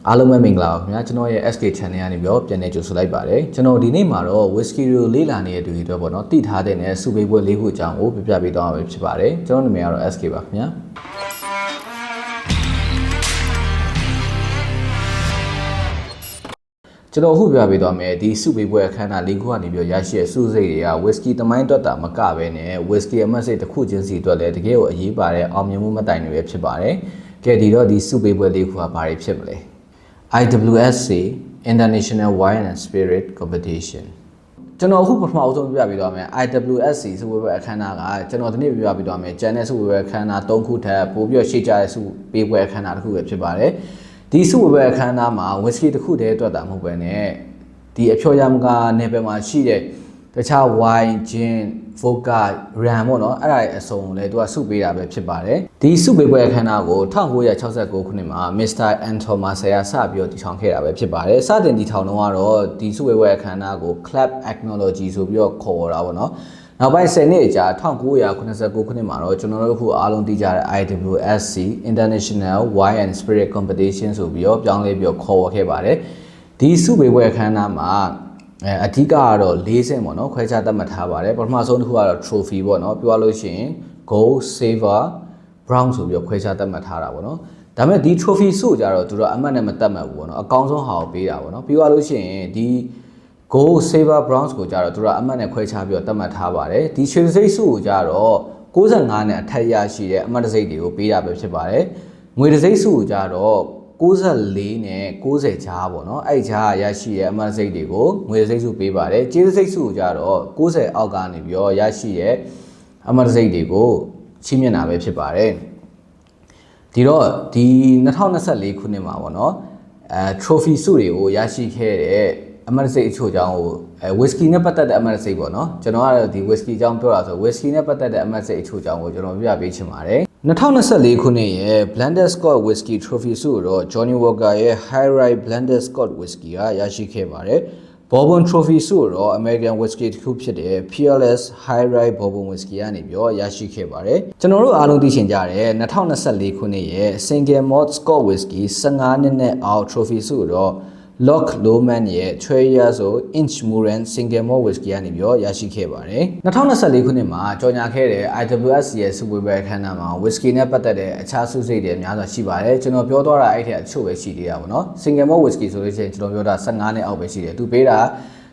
အားလုံးပဲမင်္ဂလာပါခင်ဗျာကျွန်တော်ရဲ့ SK channel ကနေပြီးတော့ပြန်နေကြိုဆိုလိုက်ပါတယ်ကျွန်တော်ဒီနေ့မှာတော့ whisky ကိုလေးလာနေတဲ့သူတွေအတွက်ပေါ့နော်တည်ထားတဲ့နဲ့စုပေးပွဲ၄ခုအကြောင်းကိုပြပြပေးသွားမှာဖြစ်ပါတယ်ကျွန်တော်နာမည်ကတော့ SK ပါခင်ဗျာကျွန်တော်အခုပြပေးသွားမယ်ဒီစုပေးပွဲအခမ်းအနား၄ခုကနေပြီးတော့ရရှိတဲ့စုစိတ်တွေက whisky တမိုင်းအတွက်တာမကပဲနဲ့ whisky အမတ်စိတ်တစ်ခုချင်းစီအတွက်လည်းတကယ်ကိုအရေးပါတဲ့အောင်မြင်မှုမတိုင်တွေပဲဖြစ်ပါတယ်ကဲဒီတော့ဒီစုပေးပွဲ၄ခုကဘာတွေဖြစ်မလဲIWSC International Wine and Spirit Competition ကျွန်တော်အခုပထမအဆုံးပြပြသွားမယ် IWSC စုဝေးပွဲအခမ်းအနားကကျွန်တော်ဒီနေ့ပြပြသွားမယ်ကျန်တဲ့စုဝေးပွဲအခမ်းအနား၃ခုထပ်ပို့ပြီးရှေ့ကြတဲ့စုပေးပွဲအခမ်းအနားတစ်ခုပဲဖြစ်ပါတယ်ဒီစုဝေးပွဲအခမ်းအနားမှာ whisky တစ်ခုတည်းအတွက်တာမဟုတ်ဘဲနဲ့ဒီအဖျော်ယမကနယ်ပယ်မှာရှိတဲ့တခြား wine, gin, vodka, rum ပေါ့နော်အဲ့ဒါတွေအစုံကိုလည်းသူကစုပေးတာပဲဖြစ်ပါတယ်ဒီစုပေးပွဲအခမ်းအနားကို1969ခုနှစ်မှာ Mr. Anton Marcel စပြီးတော့တည်ထောင်ခဲ့တာပဲဖြစ်ပါတယ်စတင်တည်ထောင်တော့ကတော့ဒီစုပေးပွဲအခမ်းအနားကို Club Ethnology ဆိုပြီးတော့ခေါ်တာပေါ့နော်နောက်ပိုင်း10နှစ်ကြာ1989ခုနှစ်မှာတော့ကျွန်တော်တို့အခုအားလုံးသိကြတဲ့ IWSC International Wine and Spirit Competition ဆိုပြီးတော့ပြောင်းလဲပြီးတော့ခေါ်ဝေါ်ခဲ့ပါတယ်ဒီစုပေးပွဲအခမ်းအနားမှာအဓိကကတော့၄ဆင့်ပေါ့နော်ခွဲခြားသတ်မှတ်ထားပါတယ်ပထမဆုံးတစ်ခုကတော့ trophy ပေါ့နော်ပြောရလို့ရှိရင် gold silver brown ဆိုပြီးတော့ခွဲခြားသတ်မှတ်ထားတာပေါ့နော်ဒါပေမဲ့ဒီ trophy ဆိုကြတော့သူတို့အမှတ်နဲ့မသတ်မှတ်ဘူးပေါ့နော်အကောင်းဆုံးဟာကိုပေးတာပေါ့နော်ပြောရလို့ရှိရင်ဒီ gold silver brown ကိုကြတော့သူတို့အမှတ်နဲ့ခွဲခြားပြီးတော့သတ်မှတ်ထားပါတယ်ဒီရွှေစိတ်စုကိုကြတော့65နဲ့အထက်ရရှိတဲ့အမှတ်တစိတ်တွေကိုပေးတာပဲဖြစ်ပါတယ်ငွေတစိတ်စုကိုကြတော့94နဲ့90ကြားပေါ့နော်အဲ့ကြားရရှိတဲ့အမှတ်စိတ်တွေကိုငွေစိတ်စုပေးပါတယ်ကြေးစိတ်စုကိုကြတော့90အောက်ကနေပြီးတော့ရရှိတဲ့အမှတ်စိတ်တွေကိုချီးမြှင့်တာပဲဖြစ်ပါတယ်ဒီတော့ဒီ2024ခုနှစ်မှာပေါ့နော်trophy စုတွေကိုရရှိခဲ့တဲ့အမှတ်စိတ်အချို့အကြောင်းကိုwhisky နဲ့ပတ်သက်တဲ့အမှတ်စိတ်ပေါ့နော်ကျွန်တော်ကတော့ဒီ whisky အကြောင်းပြောတာဆို whisky နဲ့ပတ်သက်တဲ့အမှတ်စိတ်အချို့အကြောင်းကိုကျွန်တော်ပြပြပေးချင်ပါတယ်2024ခုနှစ်ရဲ့ Blended Scotch Whisky Trophy ဆုကိုတော့ Johnny Walker ရဲ့ High Rye Blended Scotch Whisky ကရရှိခဲ့ပါတယ်။ Bourbon Trophy ဆုကိုတော့ American Whisky တစ်ခုဖြစ်တဲ့ Peerless High Rye Bourbon Whisky ကနေပြီးတော့ရရှိခဲ့ပါတယ်။ကျွန်တော်တို့အားလုံးသိချင်ကြတဲ့2024ခုနှစ်ရဲ့ Single Malt Scotch Whisky 15နှစ်နဲ့အောက် Trophy ဆုကိုတော့Loch Lomond ရဲ့ 12 years old Inchmurren Single Malt Whisky ကနေပြီးတော့ရရှိခဲ့ပါတယ်2024ခုနှစ်မှာကြော်ညာခဲ့တဲ့ IWSC ရဲ့စုဝေးပွဲအခမ်းအနားမှာ Whisky နဲ့ပတ်သက်တဲ့အခြားစုစိတ်တွေအများစွာရှိပါတယ်ကျွန်တော်ပြောသွားတာအဲ့ထက်အချို့ပဲရှိသေးတာပေါ့နော် Single Malt Whisky ဆိုလို့ရှိရင်ကျွန်တော်ပြောတာ15နှစ်အောက်ပဲရှိတယ်သူပေးတာ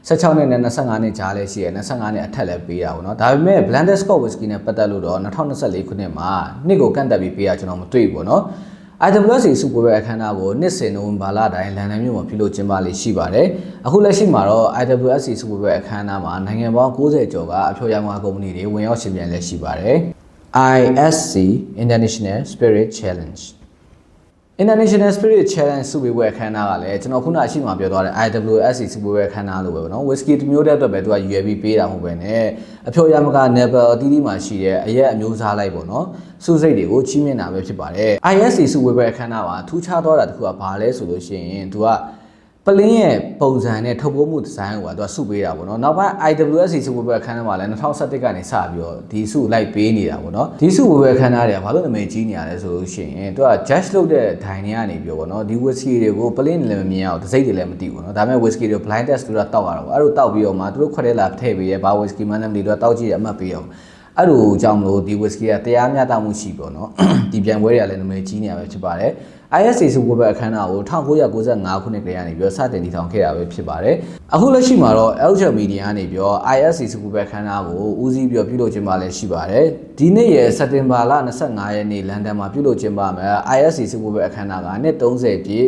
16နှစ်နဲ့25နှစ်ကြားလည်းရှိတယ်25နှစ်အထက်လည်းပေးတာပေါ့နော်ဒါပေမဲ့ Blended Scotch Whisky နဲ့ပတ်သက်လို့တော့2024ခုနှစ်မှာနှစ်ကိုကန့်တက်ပြီးပေးတာကျွန်တော်မတွေ့ဘူးပေါ့နော်IWSC စုပွဲအခမ်းအနားကိုနှစ်စဉ်နိုဝင်ဘာလတိုင်းလန်ဒန်မြို့မှာပြုလုပ်ကျင်းပလေးရှိပါတယ်။အခုလက်ရှိမှာတော့ IWSC စုပွဲအခမ်းအနားမှာနိုင်ငံပေါင်း90ကျော်ကအဖျော်ယမကုမ္ပဏီတွေဝင်ရောက်ရှင်ပြိုင်လေးရှိပါတယ်။ ISC International Spirit Challenge International Spirit Challenge စုပွဲအခမ်းအနားကလည်းကျွန်တော်ခုနအရှိမှပြောသွားတဲ့ IWSC စုပွဲအခမ်းအနားလိုပဲပေါ့နော် Whisky တစ်မျိုးတည်းအတွက်ပဲသူက UAB ပေးတာမဟုတ်ပဲနဲ့အဖျော်ယမက level အသီးသီးမှာရှိတဲ့အရက်အမျိုးစားလိုက်ပေါ့နော်စုစိတ်တွေကိုချီးမြှင့်တာပဲဖြစ်ပါတယ် ISC စုပွဲအခမ်းအနားမှာထူးခြားသွားတာတစ်ခုကဘာလဲဆိုလို့ရှိရင်သူကပလင်းရဲ့ပုံစံနဲ့ထုတ်ပိုးမှုဒီဇိုင်းကိုသူကစုပေးတာပေါ့နော်နောက်ပိုင်း IWSC စုပွဲအခမ်းအနားမှာလည်း2017ကနေစပြီးတော့ဒီစုလိုက်ပေးနေတာပေါ့နော်ဒီစုပွဲအခမ်းအနားတွေကဘာလို့နာမည်ကြီးနေရလဲဆိုလို့ရှိရင်သူက judge လုပ်တဲ့ဒိုင်တွေကနေပြီးတော့ပေါ့နော်ဒီ whisky တွေကိုပလင်းလည်းမမြင်အောင်ဒီစိတ်တွေလည်းမသိဘူးနော်ဒါပေမဲ့ whisky တွေ blind test တို့တောက်ရတာပေါ့အဲ့လိုတောက်ပြီးတော့မှသူတို့ခွက်ထဲလာထည့်ပေးရဲဘာ whisky မှန်းလည်းမသိတော့တောက်ကြည့်ရအမှတ်ပေးအောင်အဲ့လိုကြောင့်မလို့ဒီ whisky ကတရားမျှတမှုရှိပေါ့နော်ဒီပြန်ပွဲတွေကလည်းနာမည်ကြီးနေရပဲဖြစ်ပါတယ်ISC စုပွဲအခမ်းအနားကို1995ခုနှစ်ကတည်းကနေပြီးတော့စတင်တည်ထောင်ခဲ့တာပဲဖြစ်ပါတယ်။အခုလက်ရှိမှာတော့ Elgin Media ကနေပြီးတော့ ISC စုပွဲအခမ်းအနားကိုဦးစီးပြီးတော့ပြုလုပ်ကျင်းပလည်းရှိပါတယ်။ဒီနေ့ရဲ့စက်တင်ဘာလ25ရက်နေ့လန်ဒန်မှာပြုလုပ်ကျင်းပမယ် ISC စုပွဲအခမ်းအနားကနှစ်30ပြည့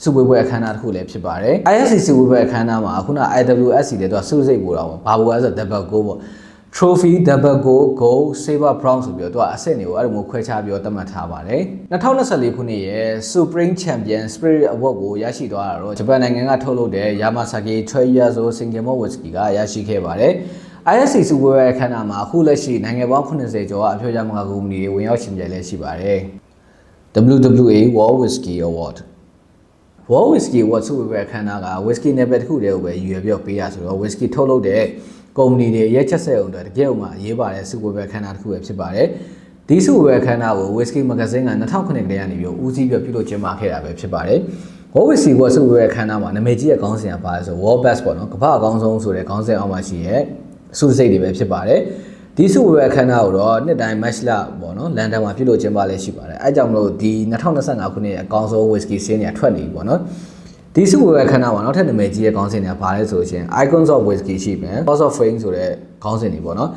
်စုပွဲအခမ်းအနားတစ်ခုလည်းဖြစ်ပါတယ်။ ISC စုပွဲအခမ်းအနားမှာခုန IWSC တဲ့သူကစုစိတ်ပို့တာပေါ့။ဘာလို့လဲဆိုတော့ double gold ပေါ့။ Trophy double gold silver brown ဆိုပြီးတော့သူကအဆင့်တွေကိုအဲ့လိုမျိုးခွဲခြားပြီးတော့သတ်မှတ်ထားပါတယ်2024ခုနှစ်ရဲ့ Supreme Champion Spirit Award ကိုရရှိသွားတာတော့ဂျပန်နိုင်ငံကထုတ်လုပ်တဲ့ Yamazaki 12 years old Single Malt Whisky ကရရှိခဲ့ပါတယ် ISC စုပွဲအခမ်းအနားမှာအခုလက်ရှိနိုင်ငံပေါင်း80ကျော်ကအဖျော်ယမကုမ္ပဏီတွေဝင်ရောက်ရှင်ပြိုင်လည်းရှိပါတယ် WWA World Whisky Award World Whisky Award စုပွဲအခမ်းအနားက Whisky နယ်ပယ်တစ်ခုတည်းကိုပဲရည်ရွယ်ပြီးပေးရဆိုတော့ Whisky ထုတ်လုပ်တဲ့ကုမ္ပဏီတွေရဲချက်ဆက်အောင်တကယ်ဥမာအရေးပါတဲ့စုပွဲအခမ်းအနားတစ်ခုပဲဖြစ်ပါတယ်ဒီစုပွဲအခမ်းအနားကို Whisky Magazine က2009ခုနှစ်ကတည်းကနေပြီးဦးစီးပြီးပြုလုပ်ကျင်းပခဲ့တာပဲဖြစ်ပါတယ် World Whisky ကိုစုဝေးခန်းနာမှာနာမည်ကြီးရဲ့ခေါင်းစဉ်ကပါလဲဆို World Best ပေါ့နော်ကမ္ဘာအကောင်းဆုံးဆိုတဲ့ခေါင်းစဉ်အောက်မှာရှိရဲ့စုစိတ်တွေပဲဖြစ်ပါတယ်ဒီစုဝေးခန်းနာကိုတော့နှစ်တိုင်း match လပေါ့နော်လန်ဒန်မှာပြုလုပ်ကျင်းပလဲရှိပါတယ်အဲကြောင့်မလို့ဒီ2025ခုနှစ်ရဲ့အကောင်းဆုံး Whisky စင်းတွေထွက်နေပြီပေါ့နော်ဒီစုဝေးခန်းနာမှာနောက်ထပ်နာမည်ကြီးရဲ့ခေါင်းစဉ်တွေကပါလဲဆိုရှင် Icons of Whisky ရှိမယ် House of Fame ဆိုတဲ့ခေါင်းစဉ်တွေပေါ့နော်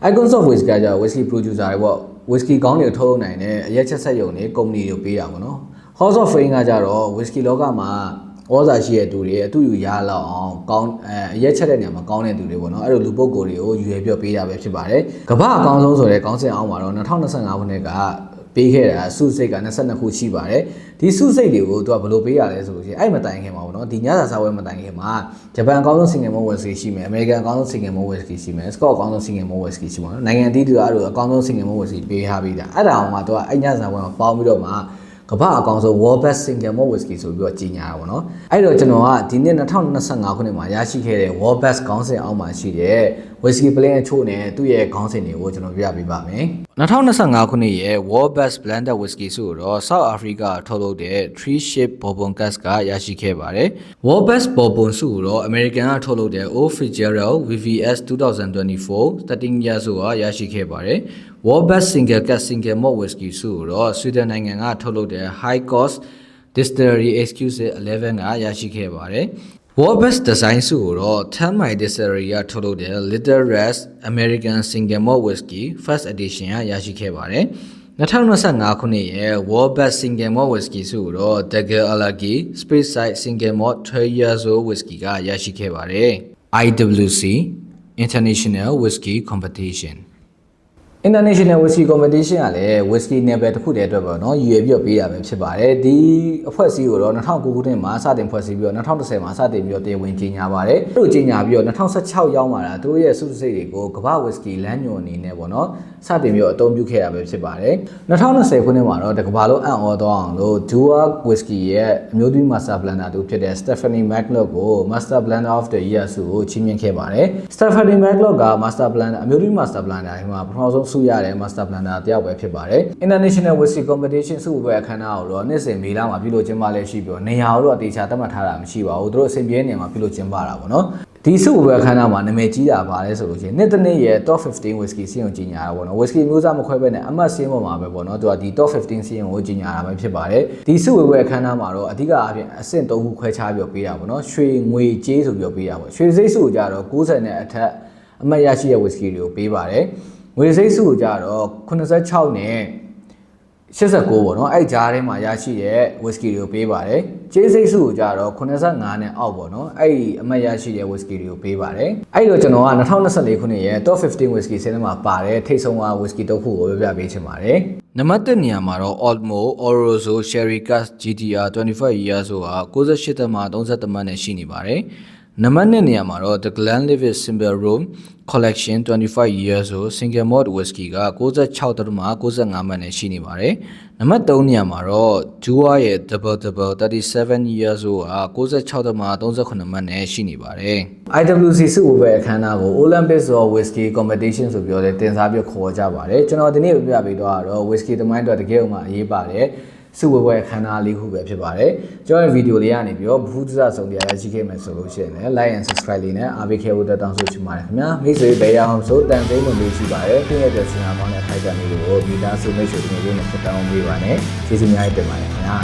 Icons of Whisky ကကြာ Whisky producer တွေပေါ့ Whisky ကောင်းတွေထုတ်လုပ်နိုင်တဲ့အရက်ချက်ဆက်ယုံတွေကုမ္ပဏီတွေပေးတာပေါ့နော် House of Fame ကကြတော့ Whisky လောကမှာဩဇာရှိတဲ့သူတွေအတူယူရလောက်အောင်ကောင်းရက်ချက်တဲ့နေရာမှာကောင်းတဲ့သူတွေပေါ့နော်အဲ့လိုလူပုဂ္ဂိုလ်တွေကိုယူရပြပေးတာပဲဖြစ်ပါတယ်ကမ္ဘာအကောင်းဆုံးဆိုတဲ့ခေါင်းစဉ်အောက်မှာတော့2025ခုနှစ်ကပေးခဲ့တာစုစိတ်က22ခုရှိပါတယ်ဒီစုစိတ်တွေကိုသူကဘယ်လိုပေးရလဲဆိုလို့ရှိရင်အဲ့မတိုင်ခင်မှာပေါ့နော်ဒီညစာစားပွဲမတိုင်ခင်မှာဂျပန်အကောင်းဆုံး single malt whisky ရှိမယ်အမေရိကန်အကောင်းဆုံး single malt whisky ရှိမယ်စကော့အကောင်းဆုံး single malt whisky ရှိမှာနော်နိုင်ငံအသီးသီးအဲ့လိုအကောင်းဆုံး single malt whisky ပေးထားပြီးတာအဲ့ဒါအောင်မှသူကအဲ့ညစာပွဲမှာပေါင်းပြီးတော့မှကမ္ဘာအကောင်ဆုံး World Best Single Malt Whisky ဆိုပြီးတော့ကြီးညာတာပေါ့နော်အဲ့တော့ကျွန်တော်ကဒီနှစ်2025ခုနှစ်မှာရရှိခဲ့တဲ့ World Best ခေါင်းစဉ်အောက်မှာရှိတဲ့ Whisky Blend အချို့နဲ့သူ့ရဲ့ခေါင်းစဉ်တွေကိုကျွန်တော်ပြပြပေးပါမယ်2025ခုနှစ်ရဲ့ World Best Blended Whisky ဆိုတော့ South Africa ထုတ်လုပ်တဲ့ Three Ship Bourbon Cask ကရရှိခဲ့ပါတယ် World Best Bourbon ဆိုတော့ American ကထုတ်လုပ်တဲ့ Old Fitzgerald VVS 2024 13 years ကရရှိခဲ့ပါတယ်World Best Single Cask Single Malt Whisky ဆိုတော့ Sweden နိုင်ငံကထုတ်လုပ်တဲ့ High Coast Distillery Exclusive 11ကရရှိခဲ့ပါတယ်။ World Best Design ဆိုတော့ Thelmy Distillery ကထုတ်လုပ်တဲ့ Little Rest American Single Malt Whisky First Edition ကရရှိခဲ့ပါတယ်။2025ခုနှစ်ရဲ့ World Best Single Malt Whisky ဆိုတော့ Dagerallagy Speyside Single Malt 12 years old Whisky ကရရှိခဲ့ပါတယ်။ IWC International Whisky Competition International Whisky Competition ကလည်း Whisky နယ်ပယ်တစ်ခုတည်းအတွက်ပေါ့နော်ရည်ရွယ်ပြီးပေးတာပဲဖြစ်ပါတယ်ဒီအဖွဲ့အစည်းကိုတော့2009ခုနှစ်မှာစတင်ဖွဲ့စည်းပြီးတော့2010မှာစတင်ပြီးတော့တရားဝင်ကြီးညာပါတယ်သူတို့ကြီးညာပြီးတော့2016ရောက်မှာတာသူတို့ရဲ့စုစိတ်တွေကိုကမ္ဘာ Whisky လမ်းညွှန်အနေနဲ့ပေါ့နော်စတင်ပြီးတော့အသုံးပြုခဲ့တာပဲဖြစ်ပါတယ်2020ခုနှစ်မှာတော့တကမ္ဘာလုံးအံ့ဩသွားအောင်လို့ Dua Whisky ရဲ့အမျိုးသမီး Master Blender တူဖြစ်တဲ့ Stephanie McLeod ကို Master Blender of the Year ဆုကိုချီးမြှင့်ခဲ့ပါတယ် Stephanie McLeod က Master Blender အမျိုးသမီး Master Blender မှာပထမဆုံးဆုရတဲ့ Master Blender တယောက်ပဲဖြစ်ပါတယ် International Whisky Competition ဆုပွဲအခမ်းအနားကိုတော့နှစ်စဉ်မေလမှာပြုလုပ်ကျင်းပလဲရှိပြီးတော့နေရာတော့အတေချာသတ်မှတ်ထားတာမရှိပါဘူးသူတို့အစဉ်ပြေနေမှာပြုလုပ်ကျင်းပတာပေါ့နော်ဒီဆုပွဲအခမ်းအနားမှာနာမည်ကြီးတာပါလဲဆိုလို့ရှိရင်နှစ်တစ်နှစ်ရဲ့ Top 15 Whisky စီးရင်ကြီးညာတာပေါ့နော် Whisky မျိုးစားမခွဲဘဲနဲ့အမှတ်စင်းပေါ်မှာပဲပေါ့နော်သူကဒီ Top 15 စီးရင်ကိုကြီးညာတာပဲဖြစ်ပါတယ်ဒီဆုပွဲအခမ်းအနားမှာတော့အဓိကအပြင်အဆင့်3ခုခွဲခြားပြီးပေးတာပေါ့နော်ရွှေငွေကြေးဆိုပြီးပေးတာပေါ့ရွှေစိတ်ဆုကိုကြတော့90နဲ့အထက်အမှတ်ရရှိတဲ့ Whisky တွေကိုပေးပါတယ်ငွေစိတ်စုကိုကြတော့86နဲ့89ပေါ့နော်အဲ့ကြားထဲမှာရရှိတဲ့ whisky တွေကိုပေးပါတယ်ကြေးစိတ်စုကိုကြတော့85နဲ့အောက်ပေါ့နော်အဲ့ဒီအမှတ်ရရှိတဲ့ whisky တွေကိုပေးပါတယ်အဲ့တော့ကျွန်တော်က2024ခုနှစ်ရဲ့ top 15 whisky ဆင်းထဲမှာပါတဲ့ထိတ်ဆုံးက whisky တစ်ခုကိုပြပြပေးချင်ပါတယ်နံပါတ်1နေရာမှာတော့ Olmo Oloroso Sherry Cask GTR 25 years ဆိုတာ98.33 မှတ်နဲ့ရှိနေပါတယ်နံပါတ်2နေရာမှာတော့ The Glenlivet Simple Room Collection 25 years old Single Malt Whisky က96.95 မှတ်နဲ့ရှိနေပါတယ်။နံပါတ်3နေရာမှာတော့ Dua ရဲ့ Double 37 years old က96.38 မှတ်နဲ့ရှိနေပါတယ်။ IWC စုဝေးပွဲအခမ်းအနားကို Olympics of Whisky Competition ဆိုပြီးတော့တင်စားပြီးခေါ်ကြပါတယ်။ကျွန်တော်ဒီနေ့ပြပြပေးတော့ Whisky သမိုင်းအတွက်တကယ်မှအရေးပါတယ်။စုဝေးပွဲအခမ်းအနားလေးခုပဲဖြစ်ပါတယ်ကျွန်တော်ရဲ့ဗီဒီယိုလေးကနေပြီးတော့ဘုဒ္ဓဆာဆုံးတရားရရှိခဲ့မယ်ဆိုလို့ရှိရင်လည်း like and subscribe လေးနဲ့အားပေးခဲ့ဖို့တောင်းဆိုချင်ပါတယ်ခင်ဗျာမိတ်ဆွေဘယ်ရအောင်ဆိုတန်သိမ်းလို့လေးရှိပါတယ်ပြည့်ရတဲ့ဆင်နာမောင်းတဲ့ထိုက်ကြနေလို့မိသားစုမိတ်ဆွေတွေနဲ့ဖြစ်တောင်းပေးပါနဲ့ကျေးဇူးများတင်ပါတယ်ခင်ဗျာ